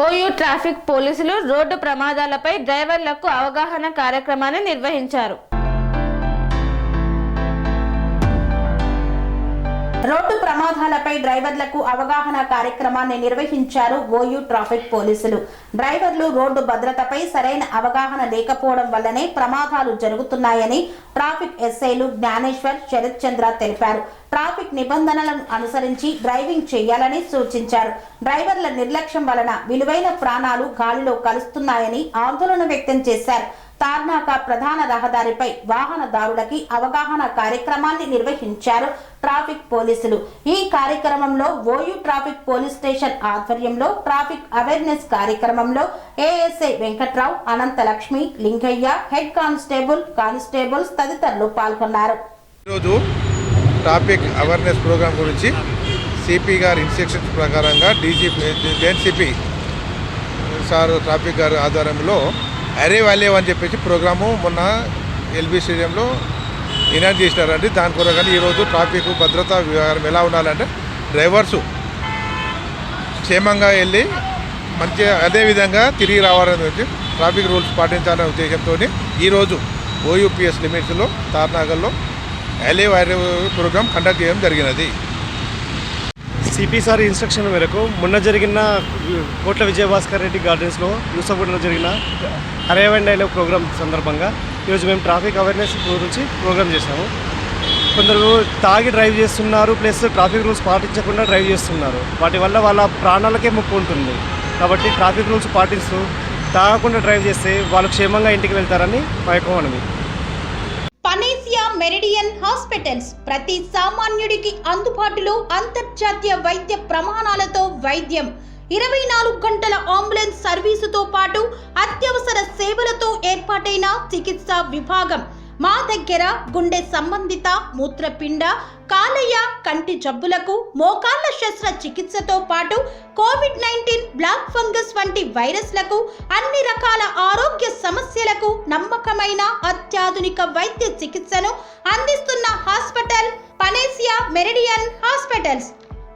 OU traffic పోలీసులు road ప్రమాదాలపై డ్రైవర్లకు అవగాహన కార్యక్రమాన్ని నిర్వహించారు. రోడ్డు ప్రమాదాలపై డ్రైవర్లకు అవగాహన కార్యక్రమాన్ని నిర్వహించారు ఓయూ ట్రాఫిక్ పోలీసులు. డ్రైవర్లు రోడ్డు భద్రతపై సరైన అవగాహన లేకపోవడం వల్లనే ప్రమాదాలు జరుగుతున్నాయని ట్రాఫిక్ ఎస్ఐలు జ్ఞానేశ్వర్, శరత్ చంద్ర తెలిపారు. ట్రాఫిక్ నిబంధనలను అనుసరించి డ్రైవింగ్ చేయాలని సూచించారు. డ్రైవర్ల నిర్లక్ష్యం వలన విలువైన ప్రాణాలు గాలిలో కలుస్తున్నాయని ఆందోళన వ్యక్తం చేశారు. తార్నాక ప్రధాన రహదారిపై వాహనదారులకి అవగాహన కార్యక్రమాన్ని నిర్వహించారు ట్రాఫిక్ పోలీసులు. ఈ కార్యక్రమంలో ఓయూ ట్రాఫిక్ పోలీస్ స్టేషన్ ఆధ్వర్యంలో ట్రాఫిక్ అవేర్నెస్ కార్యక్రమంలో ASI Venkatrao, Anantalakshmi, Lingaiah, head constables తదితరులు పాల్గొన్నారు. ఈరోజు ట్రాఫిక్ అవేర్నెస్ ప్రోగ్రాం గురించి సిపి గారి ఇన్స్ట్రక్షన్స్ ప్రకారంగా డీఎన్సిపి సార్ ట్రాఫిక్ గారి ఆధ్వర్యంలో అరే వాల్యూ అని చెప్పేసి ప్రోగ్రాము మొన్న ఎల్బీ స్టేడియంలో ఇనాగ్రేట్ చేసినారండి. దాని కొరకని ఈరోజు ట్రాఫిక్ భద్రతా వ్యవహారం ఎలా ఉండాలంటే డ్రైవర్సు క్షేమంగా వెళ్ళి మంచిగా అదేవిధంగా తిరిగి రావాలని వచ్చి ట్రాఫిక్ రూల్స్ పాటించాలనే ఉద్దేశంతో ఈరోజు ఓయూపీఎస్ లిమిట్స్లో తార్నాగర్లో అరే వాల్యూ ప్రోగ్రాం కండక్ట్ చేయడం జరిగినది. సిపి సార్ ఇన్స్ట్రక్షన్ మేరకు మొన్న జరిగిన కోట్ల విజయభాస్కర్ రెడ్డి గార్డెన్స్లో యూసఫ్గూడలో జరిగిన అరే అండ్ డైలాగ్ ప్రోగ్రామ్ సందర్భంగా ఈరోజు మేము ట్రాఫిక్ అవేర్నెస్ గురించి ప్రోగ్రామ్ చేసాము. కొందరు తాగి డ్రైవ్ చేస్తున్నారు, ప్లస్ ట్రాఫిక్ రూల్స్ పాటించకుండా డ్రైవ్ చేస్తున్నారు. వాటి వల్ల వాళ్ళ ప్రాణాలకే ముప్పు ఉంటుంది. కాబట్టి ట్రాఫిక్ రూల్స్ పాటిస్తూ తాగకుండా డ్రైవ్ చేస్తే వాళ్ళు క్షేమంగా ఇంటికి వెళ్తారని మా యొక్క మనవి. పనేసియా మెరిడియన్ హాస్పిటల్స్ ప్రతి సామాన్యుడికి అందుబాటులో అంతర్జాతీయ వైద్య ప్రమాణాలతో వైద్యం, 24 గంటల అంబులెన్స్ సర్వీసుతో పాటు అత్యవసర సేవలతో ఏర్పాటైన చికిత్సా విభాగం. మా దగ్గర గుండె సంబంధిత, మూత్రపిండ, కాలేయ, కంటి జబ్బులకు, మోకాళ్ల శస్త్రచికిత్సతో పాటు కోవిడ్-19, బ్లాక్ ఫంగస్ వంటి వైరస్లకు, అన్ని రకాల ఆరోగ్య సమస్యలకు నమ్మకమైన అత్యాధునిక వైద్య చికిత్సను అందిస్తున్న హాస్పిటల్ పనేసియా మెరిడియన్ హాస్పిటల్స్.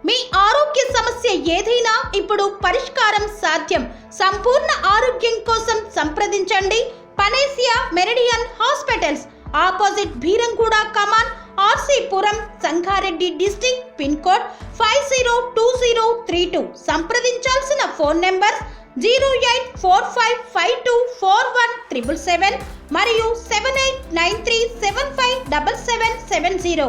మీ ఆరోగ్య సమస్య ఏదైనా ఇప్పుడు పరిష్కారం సాధ్యం. సంపూర్ణ ఆరోగ్యం కోసం సంప్రదించండి panacea meridian hospitals, opposite Beeramguda Kaman, RC Puram, Sangareddy district, pin code 502032. సంప్రదించాల్సిన ఫోన్ నెంబర్ 0845524177 మరియు 7893757770.